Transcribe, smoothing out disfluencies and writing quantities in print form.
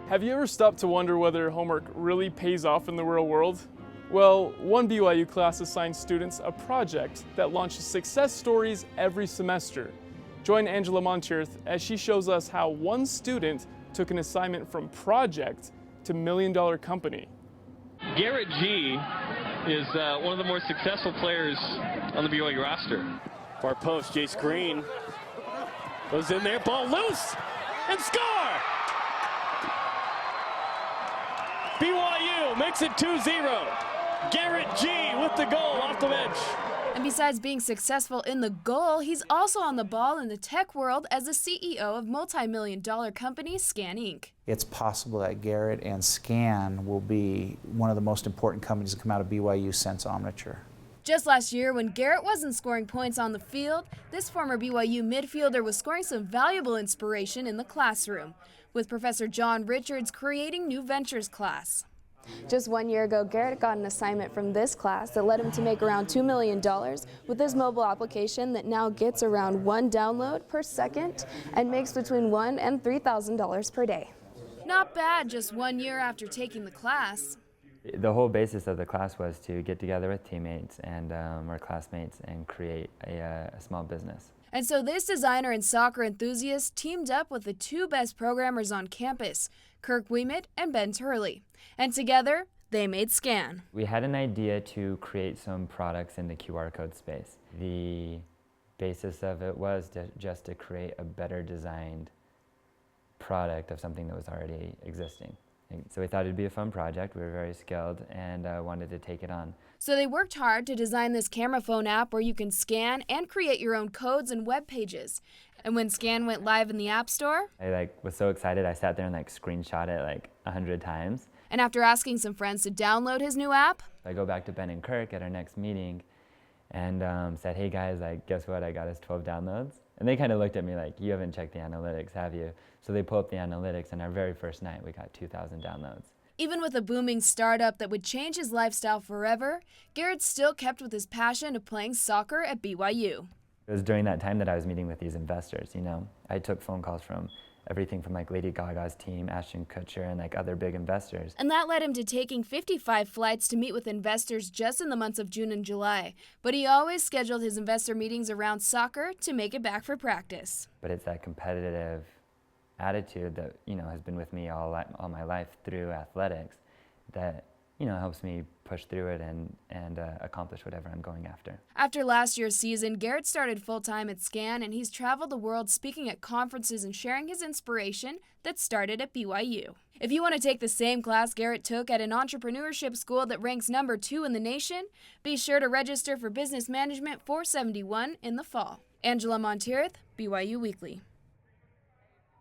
Have you ever stopped to wonder whether homework really pays off in the real world? Well, one BYU class assigns students a project that launches success stories every semester. Join Angela Monteith as she shows us how one student took an assignment from project to million-dollar company. Garrett G is one of the more successful players on the BYU roster. Far post, Jace Green goes in there, ball loose, and score! BYU makes it 2-0. Garrett G with the goal off the bench. And besides being successful in the goal, he's also on the ball in the tech world as the CEO of multi-million-dollar company Scan Inc. It's possible that Garrett and Scan will be one of the most important companies to come out of BYU since Omniture. Just last year, when Garrett wasn't scoring points on the field, this former BYU midfielder was scoring some valuable inspiration in the classroom, with Professor John Richards creating New Ventures class. Just 1 year ago, Garrett got an assignment from this class that led him to make around $2 million with his mobile application that now gets around 1 download per second and makes between $1,000 and $3,000 per day. Not bad just 1 year after taking the class. The whole basis of the class was to get together with teammates and our classmates and create a small business. And so this designer and soccer enthusiast teamed up with the two best programmers on campus, Kirk Wiemet and Ben Turley. And together, they made Scan. We had an idea to create some products in the QR code space. The basis of it was just to create a better designed product of something that was already existing. So we thought it'd be a fun project. We were very skilled and wanted to take it on. So they worked hard to design this camera phone app where you can scan and create your own codes and web pages. And when Scan went live in the App Store, I was so excited. I sat there and screenshot it 100 times. And after asking some friends to download his new app, I go back to Ben and Kirk at our next meeting and said, hey guys, guess what? I got us 12 downloads. And they kind of looked at me like, you haven't checked the analytics, have you? So they pull up the analytics, and our very first night, we got 2,000 downloads. Even with a booming startup that would change his lifestyle forever, Garrett still kept with his passion of playing soccer at BYU. It was during that time that I was meeting with these investors, I took phone calls from everything from Lady Gaga's team, Ashton Kutcher, and other big investors. And that led him to taking 55 flights to meet with investors just in the months of June and July. But he always scheduled his investor meetings around soccer to make it back for practice. But it's that competitive attitude that has been with me all my life through athletics that helps me push through it and accomplish whatever I'm going after. After last year's season, Garrett started full-time at Scan, and he's traveled the world speaking at conferences and sharing his inspiration that started at BYU. If you want to take the same class Garrett took at an entrepreneurship school that ranks number 2 in the nation, be sure to register for Business Management 471 in the fall. Angela Monteith, BYU Weekly.